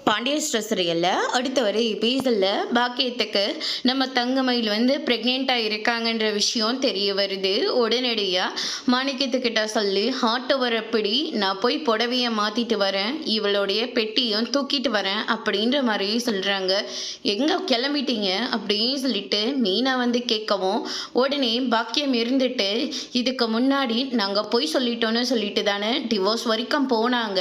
பாண்டிய ஸ்ட்ரெஸ்ஸரியல்ல அடுத்த வர எபிசோடில் பாக்கியத்துக்கு நம்ம தங்கமயில் வந்து ப்ரெக்னெண்ட்டாக இருக்காங்கன்ற விஷயம் தெரிய வருது. உடனடியாக மாணிக்கத்துக்கிட்ட சொல்லி ஆட்டோ வரப்படி நான் போய் புடவையை மாற்றிட்டு வரேன், இவளுடைய பெட்டியும் தூக்கிட்டு வரேன் அப்படின்ற மாதிரி சொல்கிறாங்க. எங்கே கிளம்பிட்டீங்க அப்படின்னு சொல்லிட்டு மீனா வந்து கேட்கவும், உடனே பாக்கியம் இருந்துட்டு இதுக்கு முன்னாடி நாங்கள் போய் சொல்லிட்டோன்னு சொல்லிட்டு தானே டிவோர்ஸ் வரைக்கும் போனாங்க.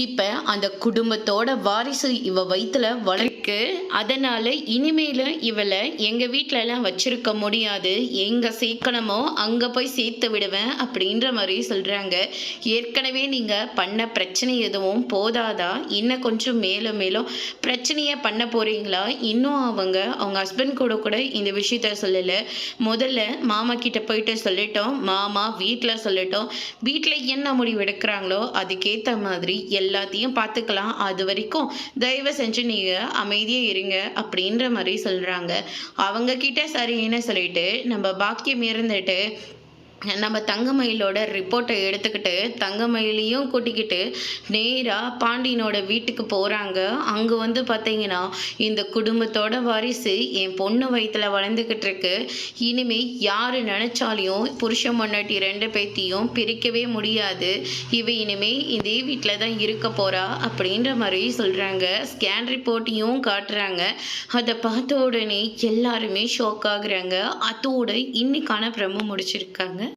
இப்போ அந்த குடும்பத்தோட வாரிசு இவ வயிற்றுல வளர்க்கு, அதனால இனிமேல இவளை எங்க வீட்டுல எல்லாம் வச்சிருக்க முடியாது, எங்க சேர்க்கணுமோ அங்க போய் சேர்த்து விடுவேன் அப்படின்ற மாதிரி சொல்றாங்க. ஏற்கனவே நீங்க பண்ண பிரச்சனை எதுவும் போதாதா, இன்னும் கொஞ்சம் மேலும் மேலும் பிரச்சனையை பண்ண போறீங்களா? இன்னும் அவங்க ஹஸ்பண்ட் கூட கூட இந்த விஷயத்த சொல்லல. முதல்ல மாமா கிட்ட போயிட்டு சொல்லிட்டோம், மாமா வீட்டில் சொல்லிட்டோம், வீட்டில் என்ன முடிவு எடுக்கிறாங்களோ அதுக்கேற்ற மாதிரி எல்லாத்தையும் பார்த்துக்கலாம், அது வரைக்கும் தயவு செஞ்சு நீங்கள் அமைதியாக இருங்க அப்படின்ற மாதிரி சொல்கிறாங்க. அவங்க கிட்ட சரின்னு சொல்லிட்டு நம்ம பாக்கியம் இருந்துட்டு நம்ம தங்கமயிலோட ரிப்போர்ட்டை எடுத்துக்கிட்டு தங்கமயிலையும் கூட்டிக்கிட்டு நேராக பாண்டியனோட வீட்டுக்கு போகிறாங்க. அங்கே வந்து பார்த்தீங்கன்னா இந்த குடும்பத்தோட வாரிசு என் பொண்ணு வயிற்றில் வளர்ந்துக்கிட்டு இருக்கு, இனிமேல் யார் நினச்சாலையும் புருஷன் பொண்டாட்டி ரெண்டு பேர்த்தையும் பிரிக்கவே முடியாது, இவ இனிமேல் இதே வீட்டில் தான் இருக்க போகிறா அப்படின்ற மாதிரி சொல்கிறாங்க. ஸ்கேன் ரிப்போர்ட்டையும் காட்டுறாங்க. அதை பார்த்த உடனே எல்லாருமே ஷாக் ஆகுறாங்க. அதோட இன்னைக்கான பிரமோ முடிச்சிருக்காங்க.